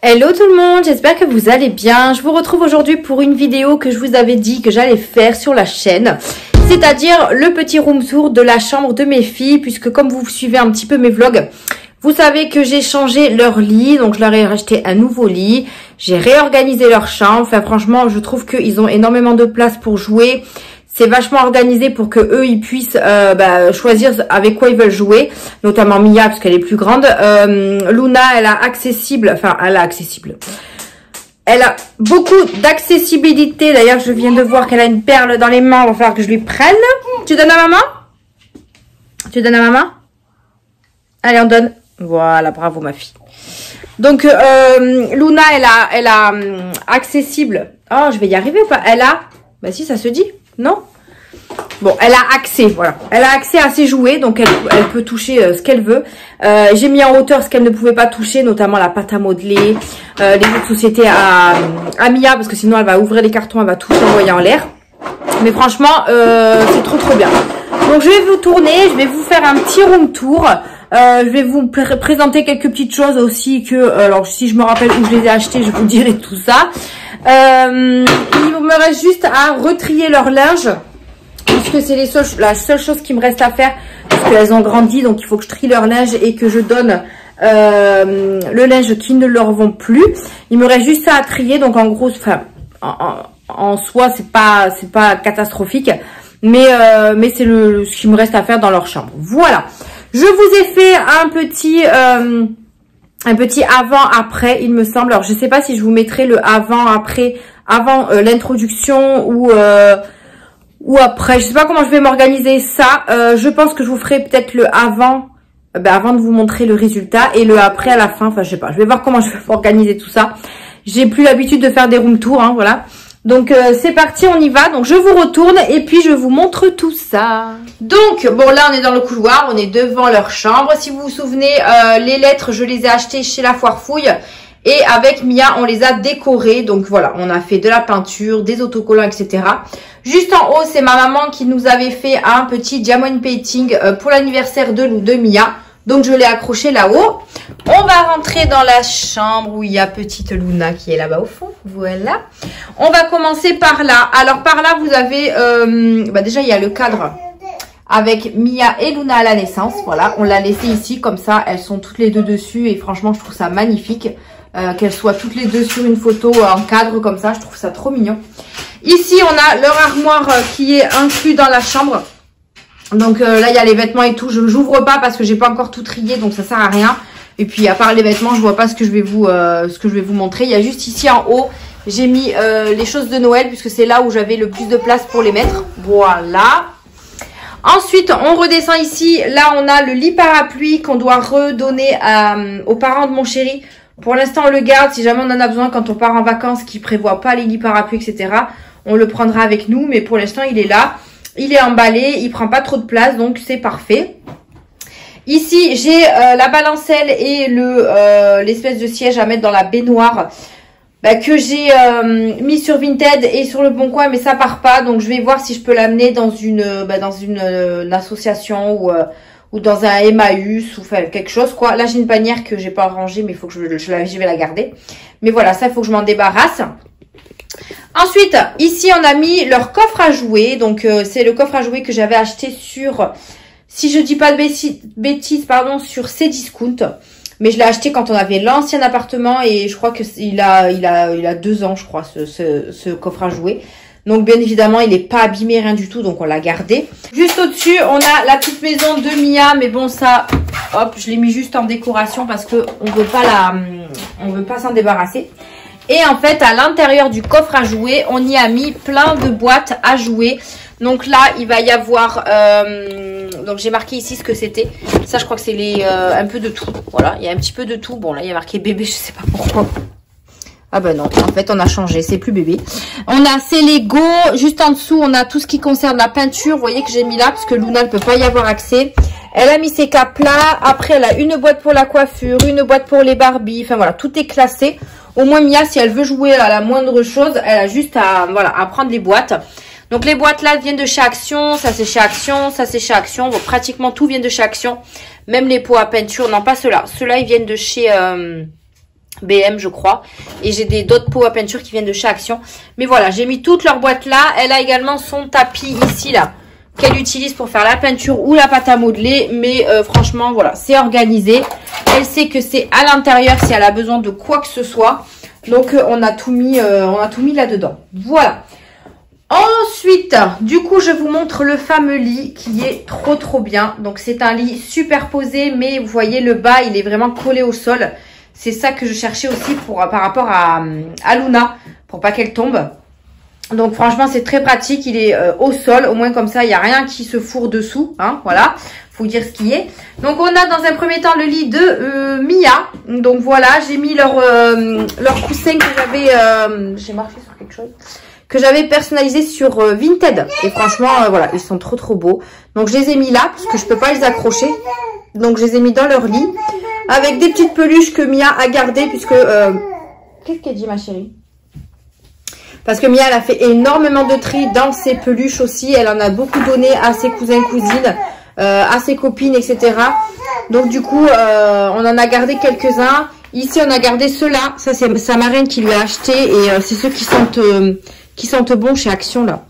Hello tout le monde, j'espère que vous allez bien. Je vous retrouve aujourd'hui pour une vidéo que je vous avais dit que j'allais faire sur la chaîne. C'est-à-dire le petit room tour de la chambre de mes filles. Puisque comme vous suivez un petit peu mes vlogs, vous savez que j'ai changé leur lit. Donc je leur ai racheté un nouveau lit. J'ai réorganisé leur chambre. Enfin franchement, je trouve qu'ils ont énormément de place pour jouer. C'est vachement organisé pour que eux ils puissent choisir avec quoi ils veulent jouer, notamment Mia parce qu'elle est plus grande. Luna, elle a beaucoup d'accessibilité. D'ailleurs, je viens de voir qu'elle a une perle dans les mains. Il va falloir que je lui prenne. Tu donnes à maman? Tu donnes à maman? Allez, on donne. Voilà, bravo ma fille. Donc Luna, elle a accessible. Oh, je vais y arriver ou pas? Elle a. Bah si, ça se dit. Non? Bon, elle a accès, voilà. Elle a accès à ses jouets, donc elle peut toucher ce qu'elle veut. J'ai mis en hauteur ce qu'elle ne pouvait pas toucher, notamment la pâte à modeler, les jeux de société à Mia, parce que sinon elle va ouvrir les cartons, elle va tout envoyer en l'air. Mais franchement, c'est trop bien. Donc je vais vous tourner, je vais vous faire un petit room tour. Je vais vous présenter quelques petites choses aussi que, alors si je me rappelle où je les ai achetées, je vous dirai tout ça. Il me reste juste à retrier leur linge, puisque c'est la seule chose qui me reste à faire, parce qu'elles ont grandi, donc il faut que je trie leur linge et que je donne le linge qui ne leur vont plus. Il me reste juste ça à trier, donc en gros, enfin, en soi, c'est pas catastrophique, mais c'est ce qui me reste à faire dans leur chambre. Voilà. Je vous ai fait un petit avant-après, il me semble. Alors, je sais pas si je vous mettrai le avant-après, avant, l'introduction ou après. Je sais pas comment je vais m'organiser ça. Je pense que je vous ferai peut-être le avant, avant de vous montrer le résultat, et le après à la fin. Enfin, je sais pas. Je vais voir comment je vais organiser tout ça. J'ai plus l'habitude de faire des room tours, hein, voilà. Donc c'est parti, on y va. Donc je vous retourne et puis je vous montre tout ça. Donc bon, là on est dans le couloir, on est devant leur chambre. Si vous vous souvenez, les lettres je les ai achetées chez la Foire Fouille. Et avec Mia, on les a décorées. Donc voilà, on a fait de la peinture, des autocollants, etc. Juste en haut, c'est ma maman qui nous avait fait un petit diamond painting pour l'anniversaire de Mia. Donc je l'ai accroché là-haut. On va rentrer dans la chambre où il y a petite Luna qui est là-bas au fond. Voilà. On va commencer par là. Alors par là, vous avez... déjà, il y a le cadre avec Mia et Luna à la naissance. Voilà, on l'a laissé ici comme ça. Elles sont toutes les deux dessus et franchement, je trouve ça magnifique. Qu'elles soient toutes les deux sur une photo en cadre comme ça. Je trouve ça trop mignon. Ici, on a leur armoire qui est inclus dans la chambre. Donc là, il y a les vêtements et tout. Je ne l'ouvre pas parce que j'ai pas encore tout trié. Donc ça sert à rien. Et puis à part les vêtements, je vois pas ce que je vais vous montrer. Il y a juste ici en haut, j'ai mis les choses de Noël puisque c'est là où j'avais le plus de place pour les mettre. Voilà. Ensuite, on redescend ici. Là, on a le lit parapluie qu'on doit redonner aux parents de mon chéri. Pour l'instant, on le garde. Si jamais on en a besoin quand on part en vacances, qui prévoit pas les lits parapluies, etc., on le prendra avec nous. Mais pour l'instant, il est là. Il est emballé. Il prend pas trop de place, donc c'est parfait. Ici, j'ai la balancelle et l'espèce de siège à mettre dans la baignoire que j'ai mis sur Vinted et sur le Bon Coin, mais ça part pas. Donc, je vais voir si je peux l'amener dans une association ou dans un Emmaüs ou quelque chose, quoi. Là, j'ai une panière que j'ai pas rangée, mais il faut que je vais la garder. Mais voilà, ça, il faut que je m'en débarrasse. Ensuite, ici, on a mis leur coffre à jouer. Donc, c'est le coffre à jouer que j'avais acheté sur... Si je dis pas de bêtises, pardon, sur Cdiscount. Mais je l'ai acheté quand on avait l'ancien appartement et je crois que il a 2 ans, je crois, ce coffre à jouer. Donc, bien évidemment, il n'est pas abîmé, rien du tout, donc on l'a gardé. Juste au-dessus, on a la petite maison de Mia, mais bon, ça, hop, je l'ai mis juste en décoration parce que on veut pas s'en débarrasser. Et en fait, à l'intérieur du coffre à jouer, on y a mis plein de boîtes à jouer. Donc là, il va y avoir... donc j'ai marqué ici ce que c'était. Ça, je crois que c'est un peu de tout. Voilà, il y a un petit peu de tout. Bon, là, il y a marqué bébé, je sais pas pourquoi. Ah ben non, en fait, on a changé. C'est plus bébé. On a ces Lego. Juste en dessous, on a tout ce qui concerne la peinture. Vous voyez que j'ai mis là, parce que Luna ne peut pas y avoir accès. Elle a mis ses capes là. Après, elle a une boîte pour la coiffure, une boîte pour les Barbie. Enfin, voilà, tout est classé. Au moins, Mia, si elle veut jouer à la moindre chose, elle a juste à prendre les boîtes. Donc les boîtes là viennent de chez Action, ça c'est chez Action, ça c'est chez Action. Bon, pratiquement tout vient de chez Action. Même les pots à peinture, non pas ceux-là. Ceux-là ils viennent de chez BM je crois, et j'ai d'autres pots à peinture qui viennent de chez Action. Mais voilà, j'ai mis toutes leurs boîtes là. Elle a également son tapis ici là qu'elle utilise pour faire la peinture ou la pâte à modeler, mais franchement voilà, c'est organisé. Elle sait que c'est à l'intérieur si elle a besoin de quoi que ce soit, donc on a tout mis là dedans. Voilà. Ensuite, du coup, je vous montre le fameux lit qui est trop bien. Donc c'est un lit superposé, mais vous voyez le bas il est vraiment collé au sol. C'est ça que je cherchais aussi par rapport à Luna, pour pas qu'elle tombe. Donc franchement c'est très pratique, il est au sol, au moins comme ça il n'y a rien qui se fourre dessous, hein, voilà, faut dire ce qui est. Donc on a dans un premier temps le lit de Mia, donc voilà, j'ai mis leur coussin que j'avais, j'ai marqué sur quelque chose, que j'avais personnalisé sur Vinted, et franchement voilà, ils sont trop beaux. Donc je les ai mis là, parce que je peux pas les accrocher, donc je les ai mis dans leur lit, avec des petites peluches que Mia a gardées, puisque, qu'est-ce qu'elle dit ma chérie? Parce que Mia, elle a fait énormément de tri dans ses peluches aussi. Elle en a beaucoup donné à ses cousins, cousines, à ses copines, etc. Donc du coup, on en a gardé quelques-uns. Ici, on a gardé ceux-là. Ça, c'est sa marraine qui lui a acheté. Et c'est ceux qui sentent bon chez Action, là.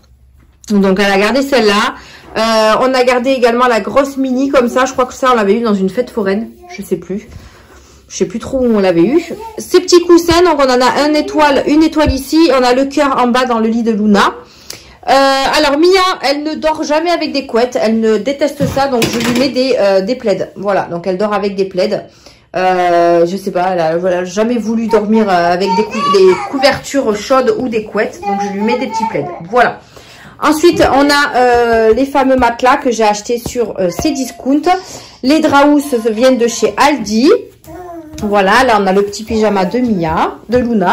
Donc, elle a gardé celle-là. On a gardé également la grosse mini comme ça. Je crois que ça, on l'avait eu dans une fête foraine. Je sais plus. Je sais plus trop où on l'avait eu. Ces petits coussins, donc on en a une étoile ici. On a le cœur en bas dans le lit de Luna. Alors Mia, elle ne dort jamais avec des couettes. Elle ne déteste ça, donc je lui mets des plaids. Voilà, donc elle dort avec des plaids. Je sais pas, elle a jamais voulu dormir avec des couvertures chaudes ou des couettes. Donc je lui mets des petits plaids. Voilà. Ensuite, on a les fameux matelas que j'ai achetés sur Cdiscount. Les draps viennent de chez Aldi. Voilà, là on a le petit pyjama de Luna,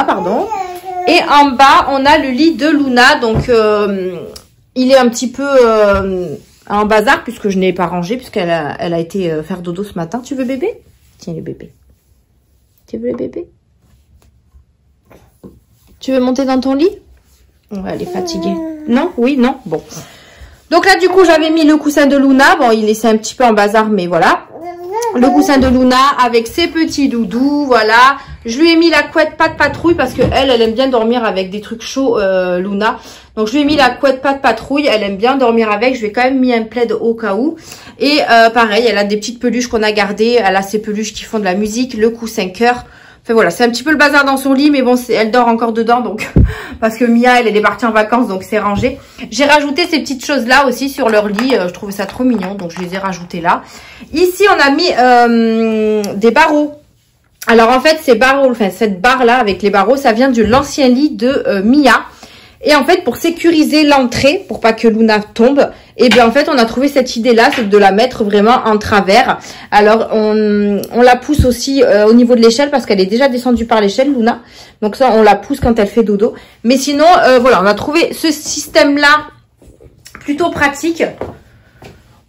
pardon. Et en bas, on a le lit de Luna. Donc, il est un petit peu en bazar puisque je n'ai pas rangé, puisqu'elle a été faire dodo ce matin. Tu veux bébé? Tiens le bébé. Tu veux le bébé? Tu veux monter dans ton lit? Ouais, elle est fatiguée. Non? Oui? Non? Bon. Donc là, du coup, j'avais mis le coussin de Luna. Bon, il est un petit peu en bazar, mais voilà. Le coussin de Luna avec ses petits doudous, voilà. Je lui ai mis la couette pas de patrouille parce que elle aime bien dormir avec des trucs chauds, Luna. Donc je lui ai mis la couette pas de patrouille, elle aime bien dormir avec. Je lui ai quand même mis un plaid au cas où. Et pareil, elle a des petites peluches qu'on a gardées. Elle a ses peluches qui font de la musique, le coussin cœur. Enfin voilà, c'est un petit peu le bazar dans son lit, mais bon, elle dort encore dedans, donc parce que Mia, elle est partie en vacances, donc c'est rangé. J'ai rajouté ces petites choses-là aussi sur leur lit, je trouvais ça trop mignon, donc je les ai rajoutées là. Ici, on a mis des barreaux. Alors en fait, ces barreaux, enfin cette barre-là avec les barreaux, ça vient de l'ancien lit de Mia. Et en fait, pour sécuriser l'entrée, pour pas que Luna tombe, et bien en fait, on a trouvé cette idée-là, c'est de la mettre vraiment en travers. Alors, on la pousse aussi au niveau de l'échelle, parce qu'elle est déjà descendue par l'échelle, Luna. Donc ça, on la pousse quand elle fait dodo. Mais sinon, voilà, on a trouvé ce système-là plutôt pratique.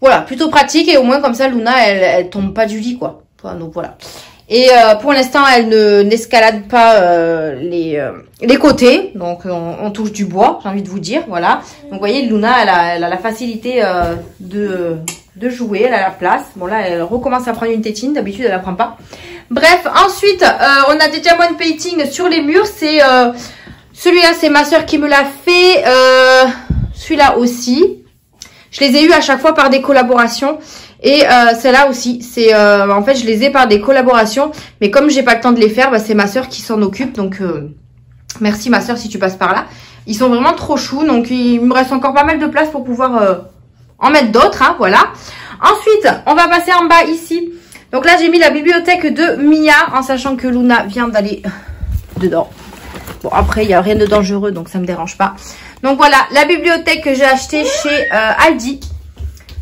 Voilà, plutôt pratique, et au moins comme ça, Luna, elle tombe pas du lit, quoi. Donc voilà. Et pour l'instant, elle n'escalade pas les côtés. Donc, on touche du bois, j'ai envie de vous dire. Voilà. Donc, vous voyez, Luna, elle a la facilité de jouer. Elle a la place. Bon, là, elle recommence à prendre une tétine. D'habitude, elle la prend pas. Bref, ensuite, on a des diamond painting sur les murs. C'est celui-là, c'est ma soeur qui me l'a fait. Celui-là aussi. Je les ai eu à chaque fois par des collaborations. Et celle-là aussi, c'est en fait je les ai par des collaborations, mais comme j'ai pas le temps de les faire, bah, c'est ma soeur qui s'en occupe, donc merci ma soeur si tu passes par là. Ils sont vraiment trop choux, donc il me reste encore pas mal de place pour pouvoir en mettre d'autres, hein, voilà. Ensuite, on va passer en bas ici. Donc là j'ai mis la bibliothèque de Mia, en sachant que Luna vient d'aller dedans. Bon après il n'y a rien de dangereux, donc ça me dérange pas. Donc voilà, la bibliothèque que j'ai achetée chez Aldi.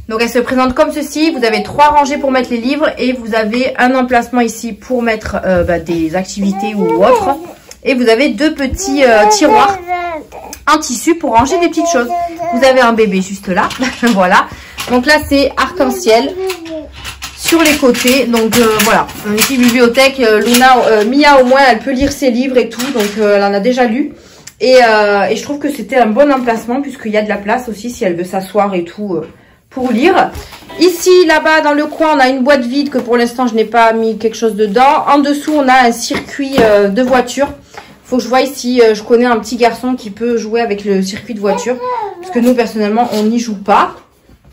Donc elle se présente comme ceci, vous avez 3 rangées pour mettre les livres et vous avez un emplacement ici pour mettre des activités ou autres. Et vous avez 2 petits tiroirs en tissu pour ranger des petites choses. Vous avez un bébé juste là, voilà. Donc là c'est arc-en-ciel sur les côtés. Donc voilà, une petite bibliothèque. Mia au moins elle peut lire ses livres et tout, donc elle en a déjà lu. Et je trouve que c'était un bon emplacement puisqu'il y a de la place aussi si elle veut s'asseoir et tout. pour lire. Ici, là-bas, dans le coin, on a une boîte vide que pour l'instant, je n'ai pas mis quelque chose dedans. En dessous, on a un circuit de voiture. Faut que je vois si je connais un petit garçon qui peut jouer avec le circuit de voiture. Parce que nous, personnellement, on n'y joue pas.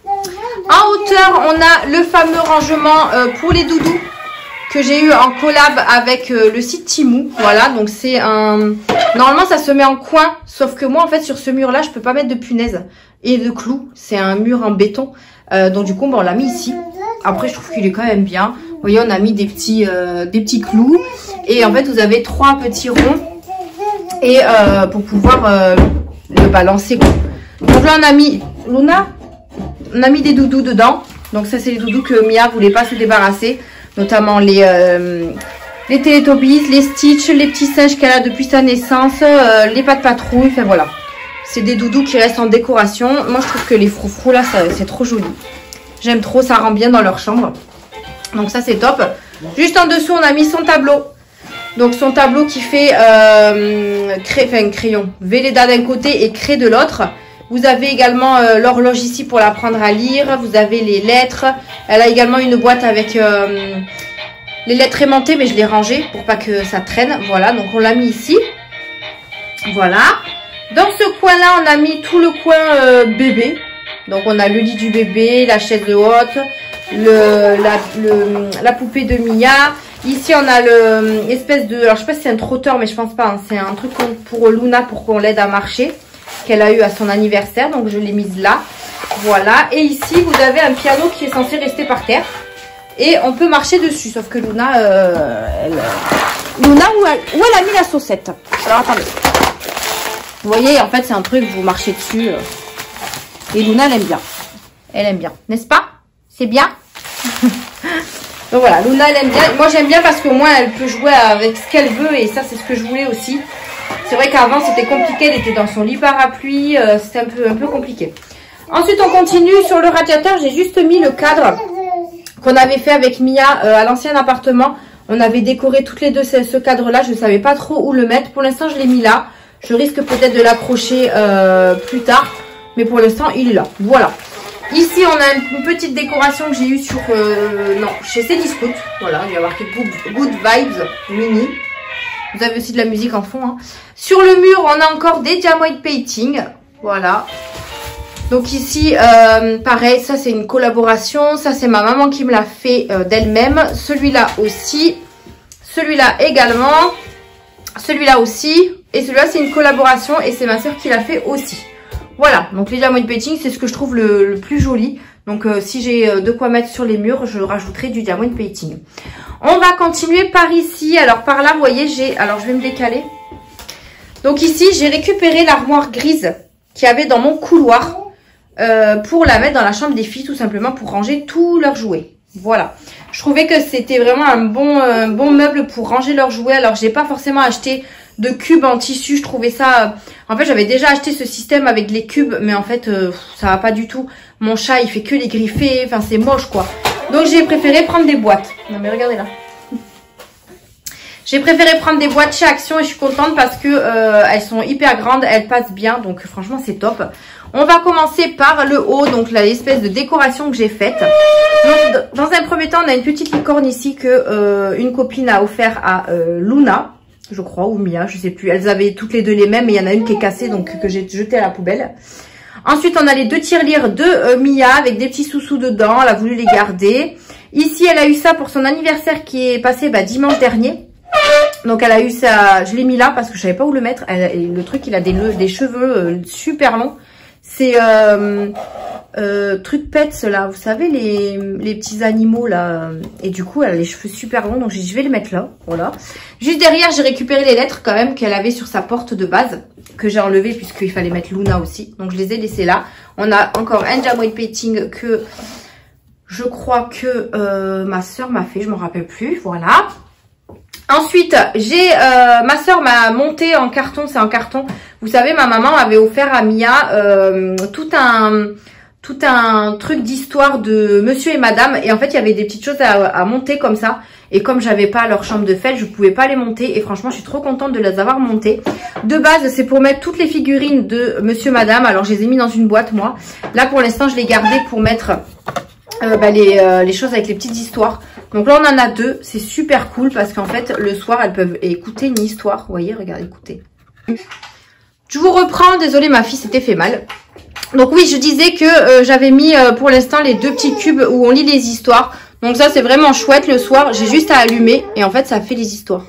En hauteur, on a le fameux rangement pour les doudous que j'ai eu en collab avec le site Temu. Voilà, donc c'est un... Normalement, ça se met en coin. Sauf que moi, en fait, sur ce mur-là, je peux pas mettre de punaises et de clous. C'est un mur en béton. Donc du coup, on l'a mis ici. Après, je trouve qu'il est quand même bien. Vous voyez, on a mis des petits clous. Et en fait, vous avez 3 petits ronds. Et pour pouvoir le balancer. Donc là, on a mis... Luna, on a mis des doudous dedans. Donc ça, c'est les doudous que Mia voulait pas se débarrasser. Notamment les Teletubbies, les Stitch, les petits singes qu'elle a depuis sa naissance, les pattes patrouilles. Enfin voilà. C'est des doudous qui restent en décoration. Moi, je trouve que les froufrous, là, c'est trop joli. J'aime trop, ça rend bien dans leur chambre. Donc ça, c'est top. Juste en dessous, on a mis son tableau. Donc son tableau qui fait crayon. Velleda d'un côté et craie de l'autre. Vous avez également l'horloge ici pour l'apprendre à lire. Vous avez les lettres. Elle a également une boîte avec les lettres aimantées, mais je l'ai rangée pour pas que ça traîne. Voilà, donc on l'a mis ici. Voilà. Dans ce coin-là, on a mis tout le coin bébé. Donc on a le lit du bébé, la chaise haute, la poupée de Mia. Ici, on a le espèce de... Alors, je sais pas si c'est un trotteur, mais je pense pas. Hein, c'est un truc pour Luna, pour qu'on l'aide à marcher, qu'elle a eu à son anniversaire. Donc, je l'ai mise là. Voilà. Et ici, vous avez un piano qui est censé rester par terre. Et on peut marcher dessus. Sauf que Luna, Luna, où elle a mis la saucette? Alors, attendez. Vous voyez, en fait, c'est un truc, vous marchez dessus. Et Luna, elle aime bien. Elle aime bien. N'est-ce pas? C'est bien. Donc voilà, Luna, elle aime bien. Moi, j'aime bien parce qu'au moins, elle peut jouer avec ce qu'elle veut. Et ça, c'est ce que je voulais aussi. C'est vrai qu'avant, c'était compliqué. Elle était dans son lit parapluie. C'était un peu compliqué. Ensuite, on continue. Sur le radiateur, j'ai juste mis le cadre qu'on avait fait avec Mia à l'ancien appartement. On avait décoré toutes les deux ce cadre-là. Je ne savais pas trop où le mettre. Pour l'instant, je l'ai mis là. Je risque peut-être de l'accrocher plus tard. Mais pour l'instant, il est là. Voilà. Ici, on a une petite décoration que j'ai eue sur... chez Cdiscount. Voilà, il y a marqué Good Vibes Mini. Vous avez aussi de la musique en fond. Hein. Sur le mur, on a encore des diamond painting. Voilà. Donc ici, pareil, ça c'est une collaboration. Ça, c'est ma maman qui me l'a fait d'elle-même. Celui-là aussi. Celui-là également. Celui-là aussi. Et celui-là, c'est une collaboration. Et c'est ma soeur qui l'a fait aussi. Voilà, donc les diamond painting, c'est ce que je trouve le plus joli. Donc si j'ai de quoi mettre sur les murs, je rajouterai du diamond painting. On va continuer par ici. Alors par là, vous voyez, alors je vais me décaler. Donc ici, j'ai récupéré l'armoire grise qu'il y avait dans mon couloir pour la mettre dans la chambre des filles, tout simplement pour ranger tous leurs jouets. Voilà. Je trouvais que c'était vraiment un bon meuble pour ranger leurs jouets. Alors j'ai pas forcément acheté de cubes en tissu, je trouvais ça... En fait, j'avais déjà acheté ce système avec les cubes, mais en fait, ça va pas du tout. Mon chat, il fait que les griffer, enfin, c'est moche, quoi. Donc, j'ai préféré prendre des boîtes. Non, mais regardez là. J'ai préféré prendre des boîtes chez Action et je suis contente parce que elles sont hyper grandes, elles passent bien, donc franchement, c'est top. On va commencer par le haut, donc l'espèce de décoration que j'ai faite. Donc, dans un premier temps, on a une petite licorne ici que une copine a offert à Luna. Je crois, ou Mia, je sais plus. Elles avaient toutes les deux les mêmes, mais il y en a une qui est cassée, donc que j'ai jetée à la poubelle. Ensuite, on a les 2 tirelires de Mia avec des petits sous-sous dedans. Elle a voulu les garder. Ici, elle a eu ça pour son anniversaire qui est passé dimanche dernier. Donc, elle a eu ça. Je l'ai mis là parce que je savais pas où le mettre. Le truc, il a des cheveux super longs. C'est truc pets là, vous savez, les petits animaux là. Et du coup, elle a les cheveux super longs, donc je vais les mettre là. Voilà. Juste derrière, j'ai récupéré les lettres quand même qu'elle avait sur sa porte de base, que j'ai enlevé puisqu'il fallait mettre Luna aussi. Donc je les ai laissées là. On a encore un diamond painting que je crois que ma soeur m'a fait, je me rappelle plus. Voilà. Ensuite, ma soeur m'a monté en carton, c'est en carton. Vous savez, ma maman avait offert à Mia tout un truc d'histoire de monsieur et madame. Et en fait, il y avait des petites choses à monter comme ça. Et comme j'avais pas leur chambre de fête, je pouvais pas les monter. Et franchement, je suis trop contente de les avoir montées. De base, c'est pour mettre toutes les figurines de monsieur, madame. Alors, je les ai mis dans une boîte, moi. Là, pour l'instant, je l'ai gardé pour mettre les choses avec les petites histoires. Donc là, on en a 2. C'est super cool parce qu'en fait, le soir, elles peuvent écouter une histoire. Vous voyez, regardez, écoutez. Je vous reprends. Désolée, ma fille s'était fait mal. Donc oui, je disais que j'avais mis pour l'instant les 2 petits cubes où on lit les histoires. Donc ça, c'est vraiment chouette le soir. J'ai juste à allumer et en fait, ça fait les histoires.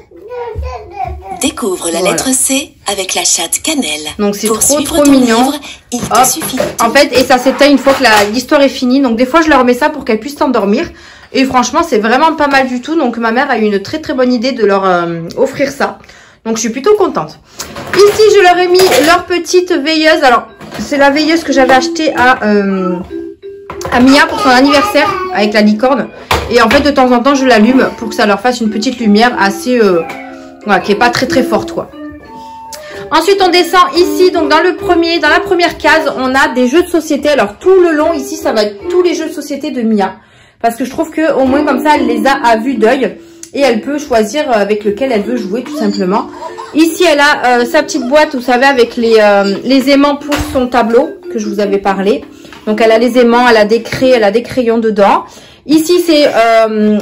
Découvre la lettre C avec la chatte Cannelle. Donc c'est trop mignon. Livre, il te suffit. En fait, et ça s'éteint une fois que l'histoire est finie. Donc des fois, je leur mets ça pour qu'elles puissent s'endormir. Et franchement, c'est vraiment pas mal du tout. Donc ma mère a eu une très bonne idée de leur offrir ça. Donc je suis plutôt contente. Ici, je leur ai mis leur petite veilleuse. Alors, c'est la veilleuse que j'avais achetée à Mia pour son anniversaire avec la licorne. Et en fait, de temps en temps, je l'allume pour que ça leur fasse une petite lumière assez... voilà, qui est pas très forte, quoi. Ensuite, on descend ici. Donc, dans la première case, on a des jeux de société. Alors, tout le long, ici, ça va être tous les jeux de société de Mia. Parce que je trouve que au moins, comme ça, elle les a à vue d'œil. Et elle peut choisir avec lequel elle veut jouer, tout simplement. Ici, elle a sa petite boîte, vous savez, avec les aimants pour son tableau, que je vous avais parlé. Donc, elle a les aimants, elle a des craies, elle a des crayons dedans. Ici, c'est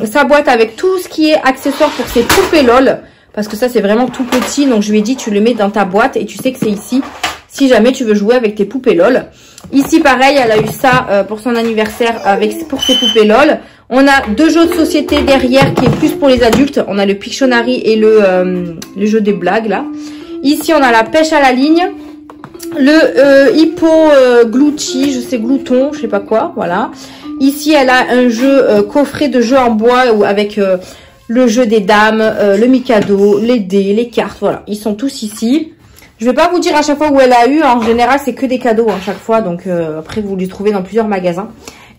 sa boîte avec tout ce qui est accessoire pour ses poupées LOL. Parce que ça, c'est vraiment tout petit. Donc, je lui ai dit, tu le mets dans ta boîte et tu sais que c'est ici. Si jamais tu veux jouer avec tes poupées LOL. Ici, pareil, elle a eu ça pour son anniversaire pour ses poupées LOL. On a 2 jeux de société derrière qui est plus pour les adultes. On a le Pictionary et le jeu des blagues, là. Ici, on a la pêche à la ligne. Le hippo glouti, je sais glouton, je sais pas quoi, voilà. Ici, elle a un jeu coffret de jeux en bois avec le jeu des dames, le Mikado, les dés, les cartes, voilà. Ils sont tous ici. Je vais pas vous dire à chaque fois où elle a eu. En général, c'est que des cadeaux à chaque fois. Donc, après, vous les trouvez dans plusieurs magasins.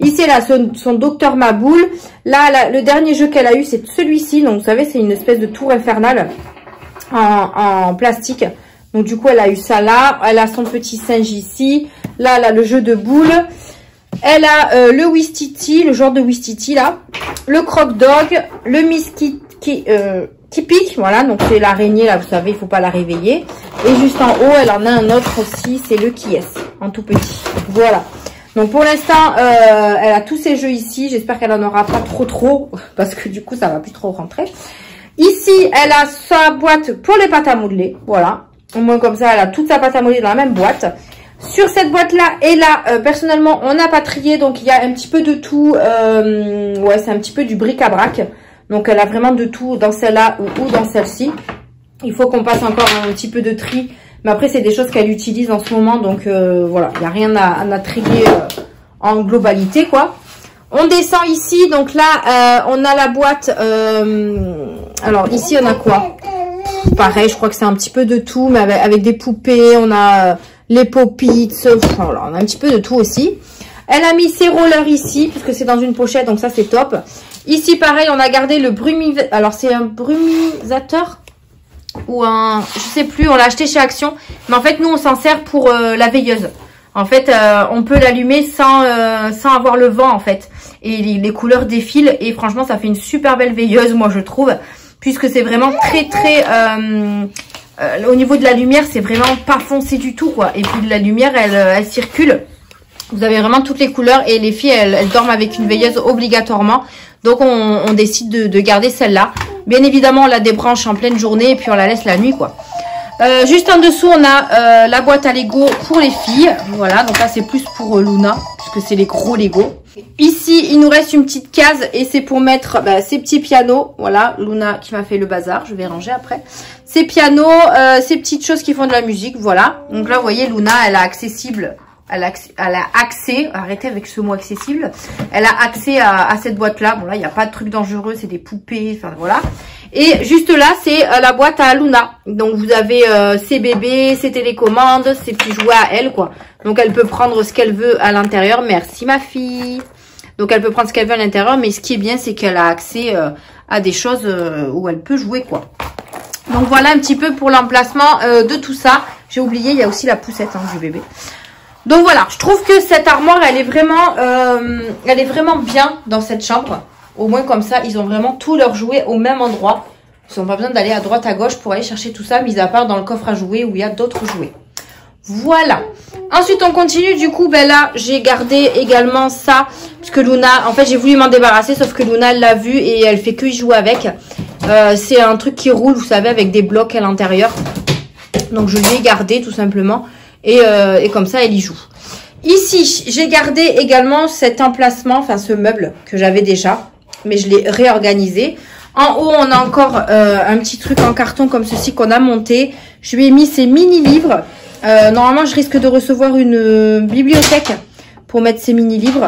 Ici, elle a son Docteur Maboule. Là, le dernier jeu qu'elle a eu, c'est celui-ci. Donc, vous savez, c'est une espèce de tour infernale en plastique. Donc, du coup, elle a eu ça là. Elle a son petit singe ici. Là, elle a le jeu de boules. Elle a le Wistiti, le genre de Wistiti, là. Le Croc-Dog. Le Miss qui pique, voilà, donc c'est l'araignée, là, vous savez, il faut pas la réveiller. Et juste en haut, elle en a un autre aussi, c'est le Qui est, en tout petit. Voilà. Donc pour l'instant, elle a tous ces jeux ici. J'espère qu'elle en aura pas trop, parce que du coup, ça va plus trop rentrer. Ici, elle a sa boîte pour les pâtes à modeler, voilà. Au moins comme ça, elle a toute sa pâte à modeler dans la même boîte. Sur cette boîte-là, et là, personnellement, on n'a pas trié, donc il y a un petit peu de tout. Ouais, c'est un petit peu du bric-à-brac. Donc, elle a vraiment de tout dans celle-là ou dans celle-ci. Il faut qu'on passe encore un petit peu de tri. Mais après, c'est des choses qu'elle utilise en ce moment. Donc, voilà, il n'y a rien à trier en globalité, quoi. On descend ici. Donc là, on a la boîte. Alors, ici, on a quoi? Pareil, je crois que c'est un petit peu de tout. Mais avec des poupées, on a les Pop-Its. Voilà, on a un petit peu de tout aussi. Elle a mis ses rollers ici, puisque c'est dans une pochette. Donc, ça, c'est top. Ici, pareil, on a gardé le brumisateur. Alors, c'est un brumisateur ou un... Je sais plus, on l'a acheté chez Action. Mais en fait, nous, on s'en sert pour la veilleuse. En fait, on peut l'allumer sans avoir le vent, en fait. Et les couleurs défilent. Et franchement, ça fait une super belle veilleuse, moi, je trouve. Puisque c'est vraiment très... au niveau de la lumière, c'est vraiment pas foncé du tout, quoi. Et puis, la lumière, elle circule. Vous avez vraiment toutes les couleurs. Et les filles, elles dorment avec une veilleuse obligatoirement. Donc, on décide de garder celle-là. Bien évidemment, on la débranche en pleine journée et puis on la laisse la nuit, quoi. Juste en dessous, on a la boîte à Lego pour les filles. Voilà, donc là, c'est plus pour Luna, puisque c'est les gros Lego. Ici, il nous reste une petite case et c'est pour mettre ces petits pianos. Voilà, Luna qui m'a fait le bazar. Je vais ranger après. Ces pianos, ces petites choses qui font de la musique, voilà. Donc là, vous voyez, Luna, elle a accessible... Elle a accès, arrêtez avec ce mot accessible, elle a accès à cette boîte-là. Bon, là, il n'y a pas de truc dangereux, c'est des poupées, enfin, voilà. Et juste là, c'est la boîte à Luna. Donc, vous avez ses bébés, ses télécommandes, ses petits jouets à elle, quoi. Donc, elle peut prendre ce qu'elle veut à l'intérieur. Merci, ma fille. Donc, elle peut prendre ce qu'elle veut à l'intérieur. Mais ce qui est bien, c'est qu'elle a accès à des choses où elle peut jouer, quoi. Donc, voilà un petit peu pour l'emplacement de tout ça. J'ai oublié, il y a aussi la poussette du bébé. Donc voilà, je trouve que cette armoire, elle est vraiment bien dans cette chambre. Au moins comme ça, ils ont vraiment tous leurs jouets au même endroit. Ils n'ont pas besoin d'aller à droite à gauche pour aller chercher tout ça, mis à part dans le coffre à jouets où il y a d'autres jouets. Voilà. Ensuite, on continue. Du coup, ben là, j'ai gardé également ça. Parce que Luna, en fait, j'ai voulu m'en débarrasser. Sauf que Luna, elle l'a vu et elle fait que y jouer avec. C'est un truc qui roule, vous savez, avec des blocs à l'intérieur. Donc, je l'ai gardé tout simplement. Et comme ça, elle y joue. Ici, j'ai gardé également cet emplacement, enfin ce meuble que j'avais déjà. Mais je l'ai réorganisé. En haut, on a encore un petit truc en carton comme ceci qu'on a monté. Je lui ai mis ces mini-livres. Normalement, je risque de recevoir une bibliothèque pour mettre ces mini-livres.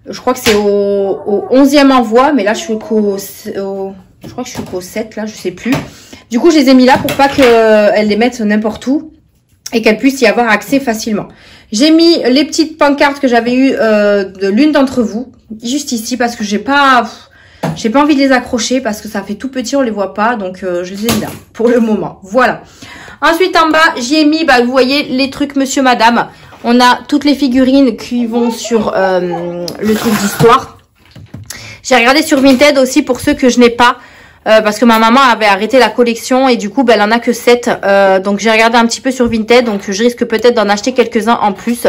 Je crois que c'est au 11e envoi, mais là, je crois que je suis qu'au 7, là, je sais plus. Du coup, je les ai mis là pour pas qu'elles les mettent n'importe où et qu'elles puissent y avoir accès facilement. J'ai mis les petites pancartes que j'avais eues de l'une d'entre vous, juste ici, parce que j'ai pas envie de les accrocher parce que ça fait tout petit, on les voit pas, donc je les ai mis là pour le moment. Voilà. Ensuite, en bas, j'y ai mis, bah, vous voyez, les trucs Monsieur Madame. On a toutes les figurines qui vont sur le truc d'histoire. J'ai regardé sur Vinted aussi pour ceux que je n'ai pas. Parce que ma maman avait arrêté la collection et du coup, bah, elle en a que 7. Donc, j'ai regardé un petit peu sur Vinted. Donc, je risque peut-être d'en acheter quelques-uns en plus.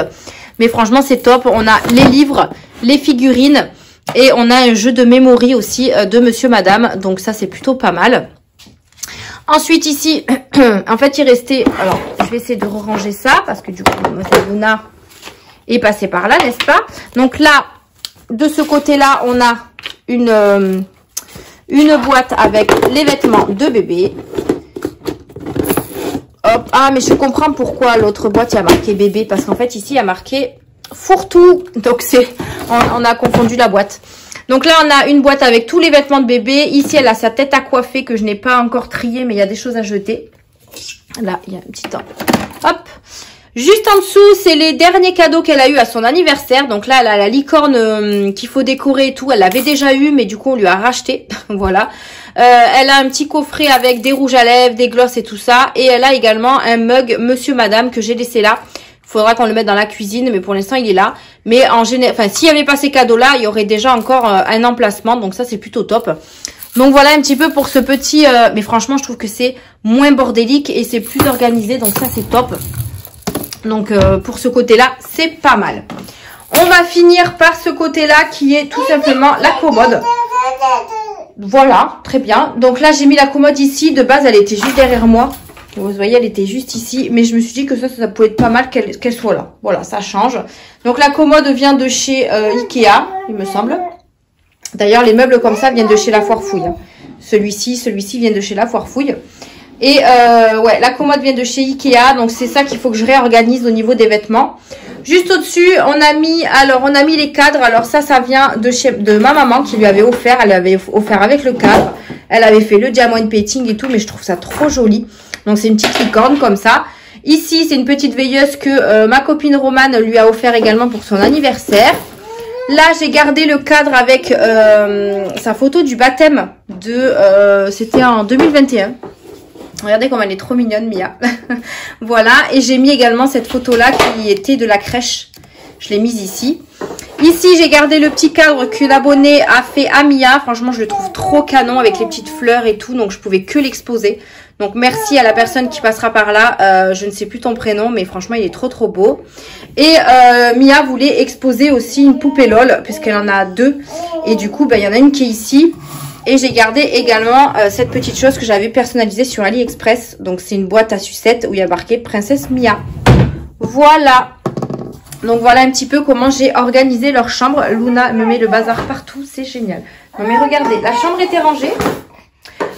Mais franchement, c'est top. On a les livres, les figurines et on a un jeu de memory aussi de Monsieur Madame. Donc, ça, c'est plutôt pas mal. Ensuite, ici, en fait, il restait... Alors, je vais essayer de ranger ça parce que du coup, Luna est passée par là, n'est-ce pas? Donc là, de ce côté-là, on a une boîte avec les vêtements de bébé. Hop. Ah, mais je comprends pourquoi l'autre boîte, il y a marqué bébé. Parce qu'en fait, ici, il y a marqué fourre-tout. Donc, on a confondu la boîte. Donc là, on a une boîte avec tous les vêtements de bébé. Ici, elle a sa tête à coiffer que je n'ai pas encore triée, mais il y a des choses à jeter. Là, il y a un petit temps. Hop. Juste en dessous, c'est les derniers cadeaux qu'elle a eu à son anniversaire. Donc là, elle a la licorne qu'il faut décorer et tout. Elle l'avait déjà eu, mais du coup, on lui a racheté. Voilà. Elle a un petit coffret avec des rouges à lèvres, des glosses et tout ça. Et elle a également un mug Monsieur Madame que j'ai laissé là. Faudra qu'on le mette dans la cuisine, mais pour l'instant, il est là. Mais en général, enfin, s'il n'y avait pas ces cadeaux-là, il y aurait déjà encore un emplacement. Donc ça, c'est plutôt top. Donc voilà un petit peu pour ce petit... mais franchement, je trouve que c'est moins bordélique et c'est plus organisé. Donc ça, c'est top. Donc pour ce côté-là, c'est pas mal. On va finir par ce côté-là qui est tout simplement la commode. Voilà, très bien. Donc là, j'ai mis la commode ici. De base, elle était juste derrière moi. Vous voyez, elle était juste ici. Mais je me suis dit que ça pouvait être pas mal qu'elle soit là. Voilà, ça change. Donc la commode vient de chez Ikea, il me semble. D'ailleurs, les meubles comme ça viennent de chez La Foire Fouille. Celui-ci vient de chez La Foire Fouille. Et ouais, la commode vient de chez Ikea. Donc c'est ça qu'il faut que je réorganise au niveau des vêtements. Juste au-dessus, on a mis les cadres. Alors ça vient de ma maman qui lui avait offert. Elle avait offert avec le cadre. Elle avait fait le diamond painting et tout, mais je trouve ça trop joli. Donc c'est une petite licorne comme ça. Ici, c'est une petite veilleuse que ma copine Romane lui a offert également pour son anniversaire. Là, j'ai gardé le cadre avec sa photo du baptême c'était en 2021. Regardez comme elle est trop mignonne, Mia. Voilà. Et j'ai mis également cette photo-là qui était de la crèche. Je l'ai mise ici. Ici, j'ai gardé le petit cadre qu'une abonnée a fait à Mia. Franchement, je le trouve trop canon avec les petites fleurs et tout. Donc, je pouvais que l'exposer. Donc, merci à la personne qui passera par là. Je ne sais plus ton prénom, mais franchement, il est trop, trop beau. Et Mia voulait exposer aussi une poupée LOL, puisqu'elle en a 2. Et du coup, il y en a une qui est ici. Et j'ai gardé également cette petite chose que j'avais personnalisée sur AliExpress. Donc, c'est une boîte à sucettes où il y a marqué Princesse Mia. Voilà. Donc, voilà un petit peu comment j'ai organisé leur chambre. Luna me met le bazar partout. C'est génial. Non, mais regardez, la chambre était rangée.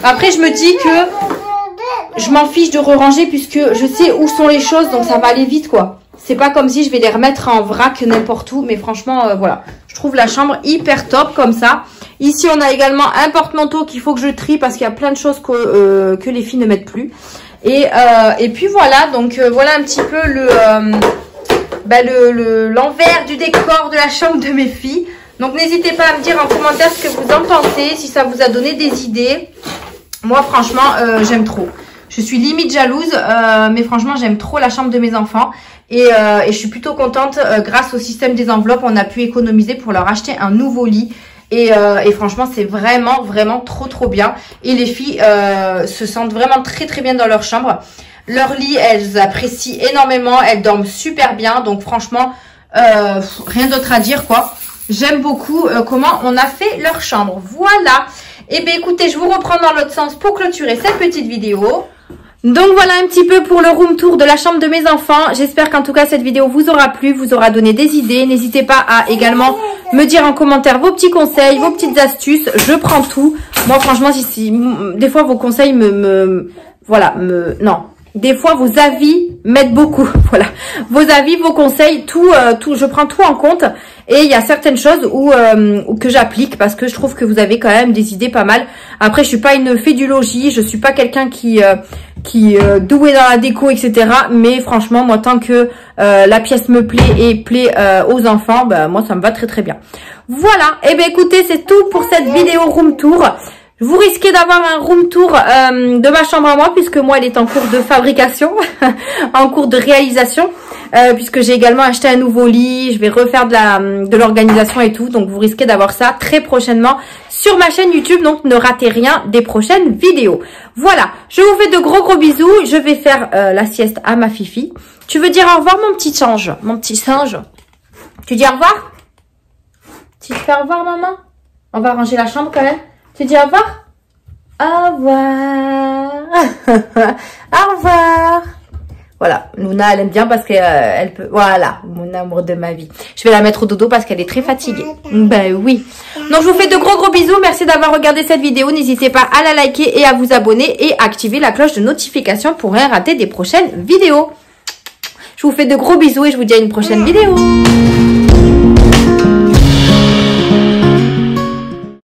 Après, je me dis que je m'en fiche de re-ranger puisque je sais où sont les choses. Donc, ça va aller vite, quoi. C'est pas comme si je vais les remettre en vrac n'importe où. Mais franchement, voilà. Je trouve la chambre hyper top comme ça. Ici, on a également un porte-manteau qu'il faut que je trie parce qu'il y a plein de choses que les filles ne mettent plus. Et puis voilà, donc voilà un petit peu l'envers du décor de la chambre de mes filles. Donc n'hésitez pas à me dire en commentaire ce que vous en pensez, si ça vous a donné des idées. Moi, franchement, j'aime trop. Je suis limite jalouse, mais franchement, j'aime trop la chambre de mes enfants. Et je suis plutôt contente, grâce au système des enveloppes, on a pu économiser pour leur acheter un nouveau lit. Et franchement, c'est vraiment trop bien. Et les filles se sentent vraiment très bien dans leur chambre. Leur lit, elles apprécient énormément. Elles dorment super bien. Donc franchement, rien d'autre à dire quoi. J'aime beaucoup comment on a fait leur chambre. Voilà. Et bien écoutez, je vous reprends dans l'autre sens pour clôturer cette petite vidéo. Donc voilà un petit peu pour le room tour de la chambre de mes enfants. J'espère qu'en tout cas cette vidéo vous aura plu, vous aura donné des idées. N'hésitez pas à également me dire en commentaire vos petits conseils, vos petites astuces. Je prends tout. Moi franchement, si des fois vos conseils non. Des fois vos avis m'aident beaucoup. Voilà. Vos avis, vos conseils, tout, je prends tout en compte. Et il y a certaines choses que j'applique parce que je trouve que vous avez quand même des idées pas mal. Après, je suis pas une fédulogie, je suis pas quelqu'un qui doué dans la déco, etc. Mais franchement, moi, tant que la pièce me plaît et plaît aux enfants, bah, moi, ça me va très bien. Voilà. Et ben écoutez, c'est tout pour cette vidéo room tour. Vous risquez d'avoir un room tour de ma chambre à moi puisque moi, elle est en cours de fabrication, en cours de réalisation. Puisque j'ai également acheté un nouveau lit, je vais refaire de l'organisation et tout, donc vous risquez d'avoir ça très prochainement sur ma chaîne YouTube, donc ne ratez rien des prochaines vidéos. Voilà, je vous fais de gros bisous, je vais faire la sieste à ma fifi. Tu veux dire au revoir mon petit singe? Mon petit singe, tu dis au revoir? Tu fais au revoir maman? On va ranger la chambre quand même. Tu dis au revoir? Au revoir. Au revoir. Voilà, Luna, elle aime bien parce qu'elle peut... Voilà, mon amour de ma vie. Je vais la mettre au dodo parce qu'elle est très fatiguée. Ben oui. Donc, je vous fais de gros bisous. Merci d'avoir regardé cette vidéo. N'hésitez pas à la liker et à vous abonner et activer la cloche de notification pour rien rater des prochaines vidéos. Je vous fais de gros bisous et je vous dis à une prochaine vidéo.